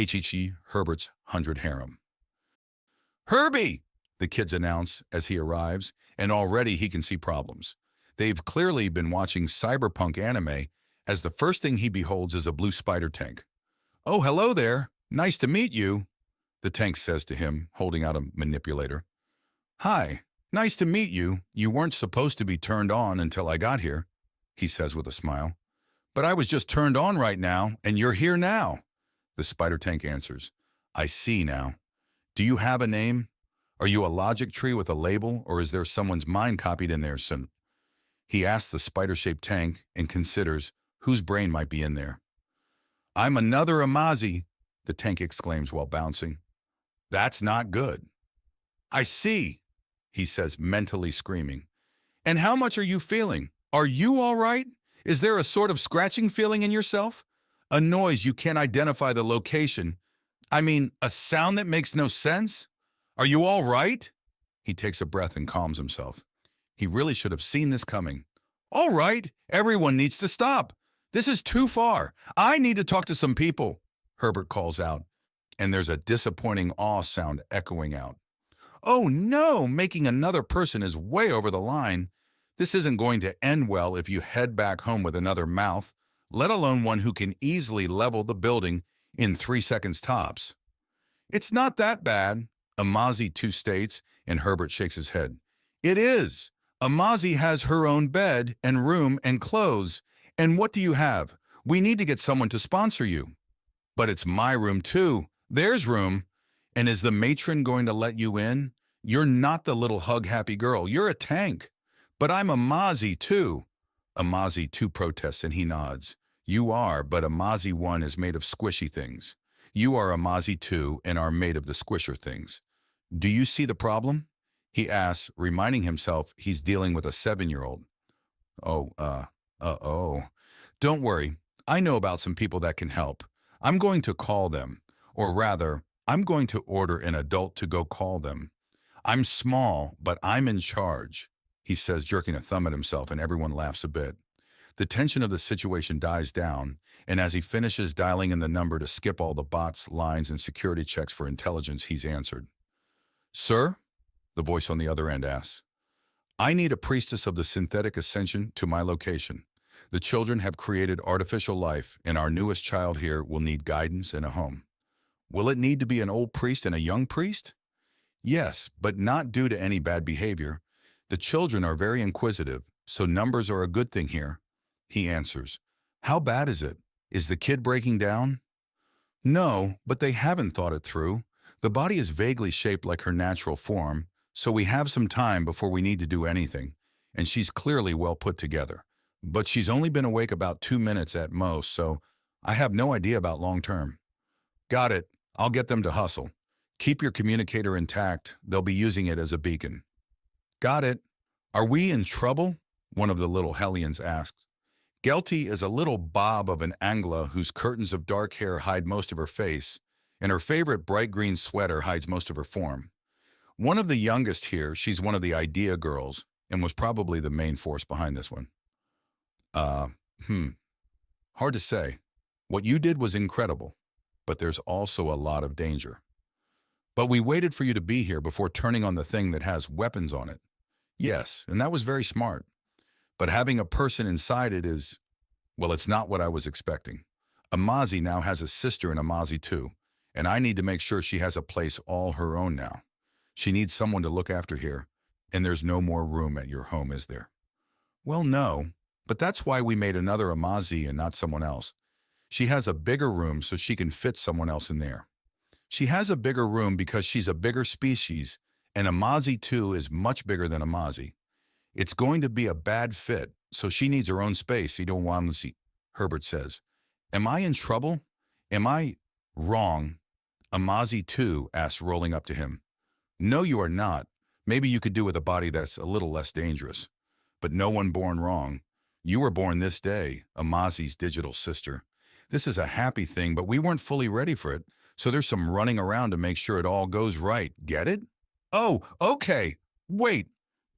HHE Herbert's 100 Harem. "Herbie!" the kids announce as he arrives, and already he can see problems. They've clearly been watching cyberpunk anime, as the first thing he beholds is a blue spider tank. "Oh, hello there. Nice to meet you," the tank says to him, holding out a manipulator. "Hi, nice to meet you. You weren't supposed to be turned on until I got here," he says with a smile. "But I was just turned on right now, and you're here now," the spider tank answers. "I see now. Do you have a name? Are you a logic tree with a label, or is there someone's mind copied in there?" He asks the spider-shaped tank and considers whose brain might be in there. "I'm another Amazi," the tank exclaims while bouncing. "That's not good." "I see," he says, mentally screaming. "And how much are you feeling? Are you all right? Is there a sort of scratching feeling in yourself? A noise you can't identify the location? I mean, a sound that makes no sense? Are you all right?" He takes a breath and calms himself. He really should have seen this coming. "All right, everyone needs to stop. This is too far. I need to talk to some people," Herbert calls out, and there's a disappointing awe sound echoing out. "Oh no, making another person is way over the line. This isn't going to end well if you head back home with another mouth, let alone one who can easily level the building in 3 seconds tops." "It's not that bad," Amazi 2 states, and Herbert shakes his head. "It is. Amazi has her own bed and room and clothes. And what do you have? We need to get someone to sponsor you." "But it's my room too. There's room. And is the matron going to let you in? You're not the little hug-happy girl. You're a tank." "But I'm Amazi too." Amazi 2 protests and he nods. "You are, but Amazi 1 is made of squishy things. You are Amazi 2 and are made of the squisher things. Do you see the problem?" he asks, reminding himself he's dealing with a 7-year-old. Don't worry. I know about some people that can help. I'm going to call them. Or rather, I'm going to order an adult to go call them. I'm small, but I'm in charge," he says, jerking a thumb at himself, and everyone laughs a bit. The tension of the situation dies down, and as he finishes dialing in the number to skip all the bots, lines, and security checks for intelligence, he's answered. "Sir?" the voice on the other end asks. "I need a priestess of the synthetic ascension to my location. The children have created artificial life, and our newest child here will need guidance and a home." "Will it need to be an old priest and a young priest?" "Yes, but not due to any bad behavior. The children are very inquisitive, so numbers are a good thing here," he answers. "How bad is it? Is the kid breaking down?" "No, but they haven't thought it through. The body is vaguely shaped like her natural form, so we have some time before we need to do anything, and she's clearly well put together. But she's only been awake about 2 minutes at most, so I have no idea about long term." "Got it. I'll get them to hustle. Keep your communicator intact. They'll be using it as a beacon." "Got it. Are we in trouble?" one of the little hellions asks. Gelti is a little bob of an Angla whose curtains of dark hair hide most of her face, and her favorite bright green sweater hides most of her form. One of the youngest here, she's one of the idea girls, and was probably the main force behind this one. Hard to say. What you did was incredible, but there's also a lot of danger. But we waited for you to be here before turning on the thing that has weapons on it. Yes, and that was very smart. But having a person inside it is, well, it's not what I was expecting. Amazi now has a sister in Amazi too, and I need to make sure she has a place all her own now. She needs someone to look after here, and there's no more room at your home, is there? Well, no, but that's why we made another Amazi and not someone else. She has a bigger room so she can fit someone else in there. She has a bigger room because she's a bigger species, and Amazi too is much bigger than Amazi. It's going to be a bad fit, so she needs her own space. You don't want to see, Herbert says. Am I in trouble? Am I wrong? Amazi too asks, rolling up to him. No, you are not. Maybe you could do with a body that's a little less dangerous. But no one born wrong. You were born this day, Amazi's digital sister. This is a happy thing, but we weren't fully ready for it, so there's some running around to make sure it all goes right. Get it? Oh, okay. Wait,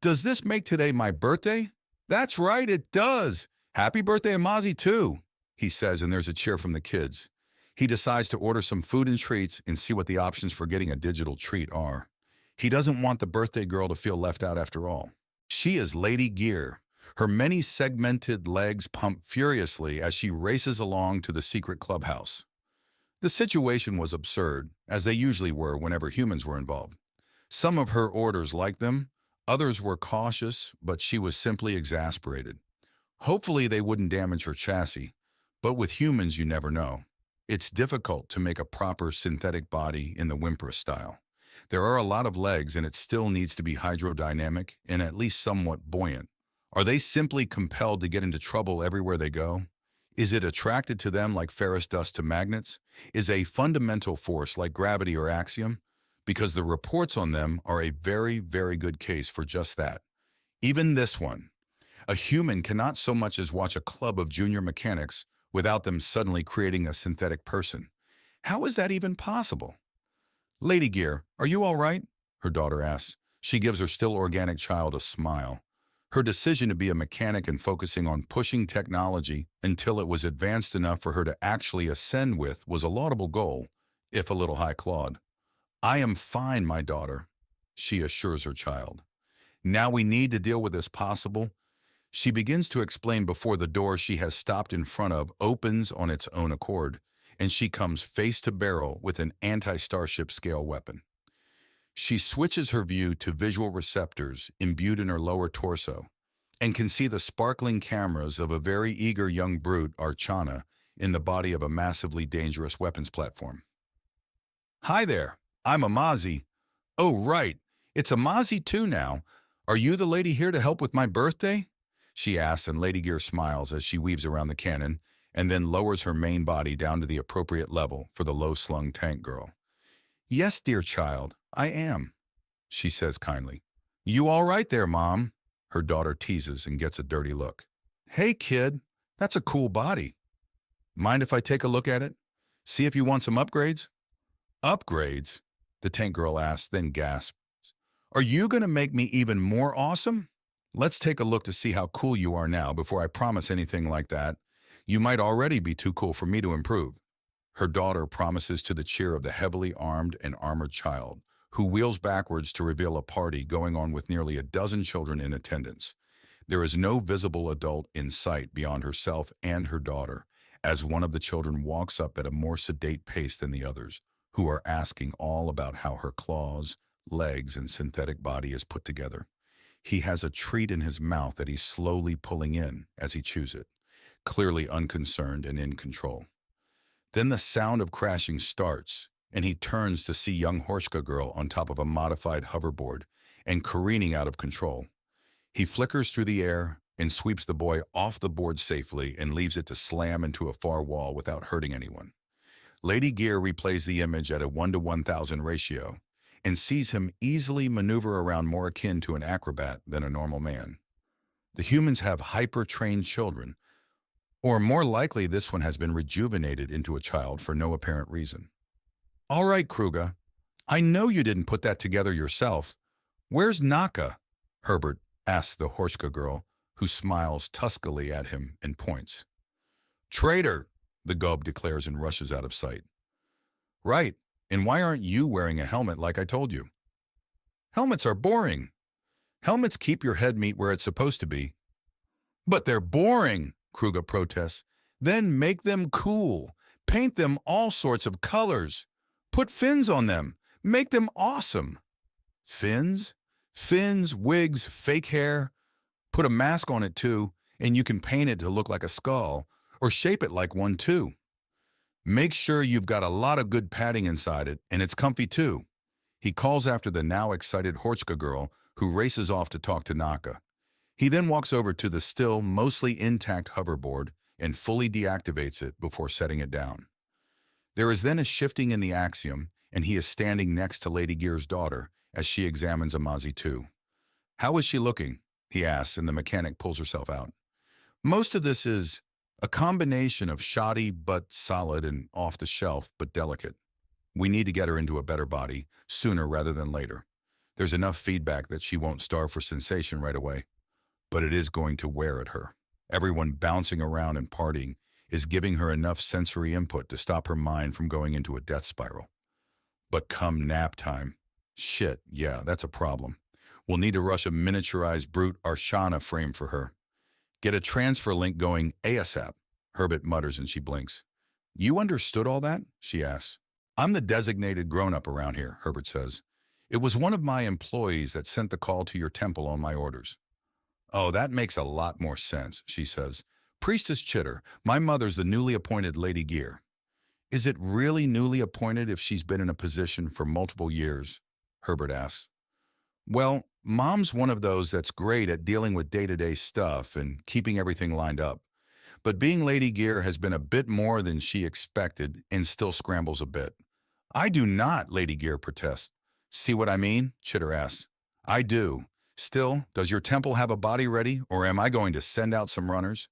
does this make today my birthday? That's right, it does. Happy birthday, Amazi, too, he says, and there's a cheer from the kids. He decides to order some food and treats and see what the options for getting a digital treat are. He doesn't want the birthday girl to feel left out after all. She is Lady Gear. Her many segmented legs pump furiously as she races along to the secret clubhouse. The situation was absurd, as they usually were whenever humans were involved. Some of her orders liked them, others were cautious, but she was simply exasperated. Hopefully they wouldn't damage her chassis, but with humans you never know. It's difficult to make a proper synthetic body in the Whimper style. There are a lot of legs and it still needs to be hydrodynamic and at least somewhat buoyant. Are they simply compelled to get into trouble everywhere they go? Is it attracted to them like ferrous dust to magnets? Is a fundamental force like gravity or axiom? Because the reports on them are a very, very good case for just that. Even this one. A human cannot so much as watch a club of junior mechanics without them suddenly creating a synthetic person. How is that even possible? Lady Gear, are you all right? Her daughter asks. She gives her still organic child a smile. Her decision to be a mechanic and focusing on pushing technology until it was advanced enough for her to actually ascend with was a laudable goal, if a little high-clawed. I am fine, my daughter, she assures her child. Now we need to deal with this possible. She begins to explain before the door she has stopped in front of opens on its own accord, and she comes face to barrel with an anti-starship scale weapon. She switches her view to visual receptors imbued in her lower torso and can see the sparkling cameras of a very eager young brute, Archana, in the body of a massively dangerous weapons platform. Hi there, I'm Amazi. Oh, right, it's Amazi too now. Are you the lady here to help with my birthday? She asks, and Lady Gear smiles as she weaves around the cannon and then lowers her main body down to the appropriate level for the low-slung tank girl. Yes, dear child, I am, she says kindly. You all right there, Mom? Her daughter teases and gets a dirty look. Hey, kid, that's a cool body. Mind if I take a look at it? See if you want some upgrades? Upgrades? The tank girl asks, then gasps. Are you going to make me even more awesome? Let's take a look to see how cool you are now before I promise anything like that. You might already be too cool for me to improve. Her daughter promises to the cheer of the heavily armed and armored child, who wheels backwards to reveal a party going on with nearly a dozen children in attendance. There is no visible adult in sight beyond herself and her daughter, as one of the children walks up at a more sedate pace than the others, who are asking all about how her claws, legs, and synthetic body is put together. He has a treat in his mouth that he's slowly pulling in as he chews it, clearly unconcerned and in control. Then the sound of crashing starts, and he turns to see young Horshka girl on top of a modified hoverboard and careening out of control. He flickers through the air and sweeps the boy off the board safely and leaves it to slam into a far wall without hurting anyone. Lady Gear replays the image at a 1:1000 ratio and sees him easily maneuver around more akin to an acrobat than a normal man. The humans have hyper-trained children, or more likely this one has been rejuvenated into a child for no apparent reason. All right, Kruga, I know you didn't put that together yourself. Where's Naka? Herbert asks the Horshka girl, who smiles tuskily at him and points. Traitor, the Gob declares and rushes out of sight. Right, and why aren't you wearing a helmet like I told you? Helmets are boring. Helmets keep your head meat where it's supposed to be. But they're boring, Kruga protests. Then make them cool. Paint them all sorts of colors. Put fins on them. Make them awesome. Fins? Fins, wigs, fake hair. Put a mask on it too, and you can paint it to look like a skull, or shape it like one too. Make sure you've got a lot of good padding inside it, and it's comfy too. He calls after the now excited Horshka girl, who races off to talk to Naka. He then walks over to the still mostly intact hoverboard and fully deactivates it before setting it down. There is then a shifting in the axiom, and he is standing next to Lady Gear's daughter as she examines Amazi too. How is she looking? He asks, and the mechanic pulls herself out. Most of this is a combination of shoddy but solid and off-the-shelf but delicate. We need to get her into a better body, sooner rather than later. There's enough feedback that she won't starve for sensation right away. But it is going to wear at her. Everyone bouncing around and partying is giving her enough sensory input to stop her mind from going into a death spiral. But come nap time, shit, yeah, that's a problem. We'll need to rush a miniaturized brute Arshana frame for her. Get a transfer link going ASAP, Herbert mutters and she blinks. You understood all that? She asks. I'm the designated grown-up around here, Herbert says. It was one of my employees that sent the call to your temple on my orders. Oh, that makes a lot more sense, she says. Priestess Chitter, my mother's the newly appointed Lady Gear. Is it really newly appointed if she's been in a position for multiple years? Herbert asks. Well, Mom's one of those that's great at dealing with day-to-day stuff and keeping everything lined up. But being Lady Gear has been a bit more than she expected and still scrambles a bit. I do not, Lady Gear protests. See what I mean? Chitter asks. I do. Still, does your temple have a body ready, or am I going to send out some runners?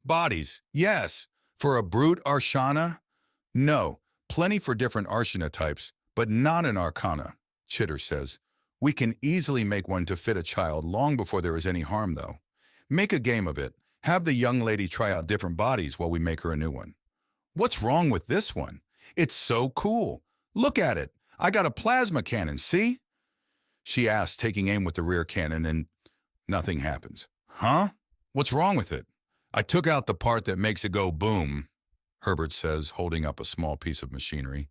Bodies, yes. For a brute Arshana? No, plenty for different Arshana types, but not an Arcana, Chitter says. We can easily make one to fit a child long before there is any harm, though. Make a game of it. Have the young lady try out different bodies while we make her a new one. What's wrong with this one? It's so cool. Look at it. I got a plasma cannon, see? She asks, taking aim with the rear cannon, and nothing happens. Huh? What's wrong with it? I took out the part that makes it go boom, Herbert says, holding up a small piece of machinery.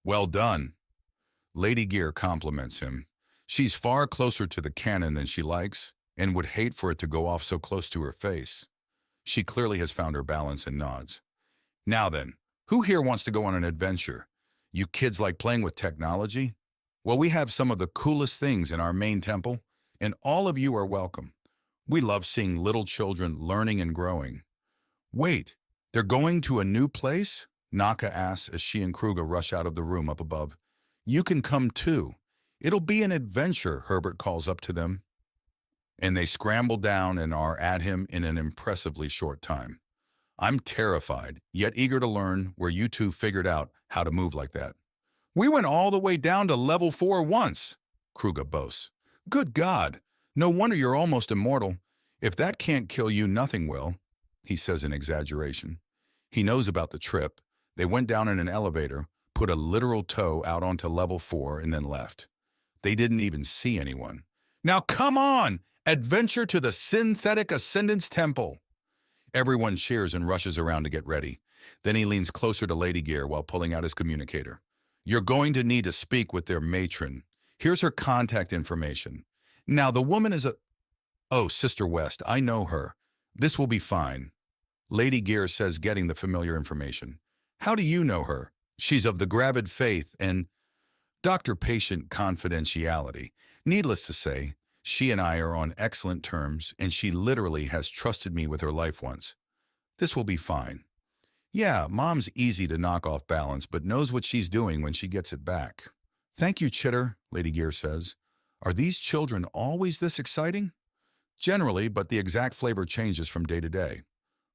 Well done. Lady Gear compliments him. She's far closer to the cannon than she likes, and would hate for it to go off so close to her face. She clearly has found her balance and nods. Now then, who here wants to go on an adventure? You kids like playing with technology? Well, we have some of the coolest things in our main temple, and all of you are welcome. We love seeing little children learning and growing. Wait, they're going to a new place? Naka asks as she and Kruger rush out of the room up above. You can come too. It'll be an adventure, Herbert calls up to them. And they scramble down and are at him in an impressively short time. I'm terrified, yet eager to learn where you two figured out how to move like that. We went all the way down to level 4 once, Kruger boasts. Good God, no wonder you're almost immortal. If that can't kill you, nothing will, he says in exaggeration. He knows about the trip. They went down in an elevator, put a literal toe out onto level 4, and then left. They didn't even see anyone. Now come on! Adventure to the Synthetic Ascendance Temple! Everyone cheers and rushes around to get ready. Then he leans closer to Lady Gear while pulling out his communicator. You're going to need to speak with their matron. Here's her contact information. Now, the woman is a... Oh, Sister West, I know her. This will be fine. Lady Gear says, getting the familiar information. How do you know her? She's of the Gravid faith and doctor-patient confidentiality. Needless to say, she and I are on excellent terms, and she literally has trusted me with her life once. This will be fine. Yeah, Mom's easy to knock off balance, but knows what she's doing when she gets it back. Thank you, Chitter, Lady Gear says. Are these children always this exciting? Generally, but the exact flavor changes from day to day.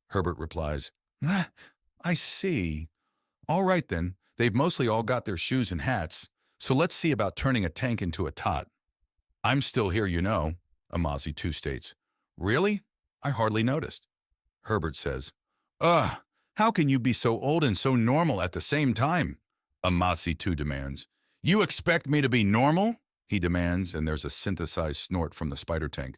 Herbert replies, I see. All right then, they've mostly all got their shoes and hats, so let's see about turning a tank into a tot. I'm still here, you know, Amazi 2 states. Really? I hardly noticed. Herbert says, Ugh, how can you be so old and so normal at the same time? Amazi 2 demands. You expect me to be normal? He demands, and there's a synthesized snort from the spider tank.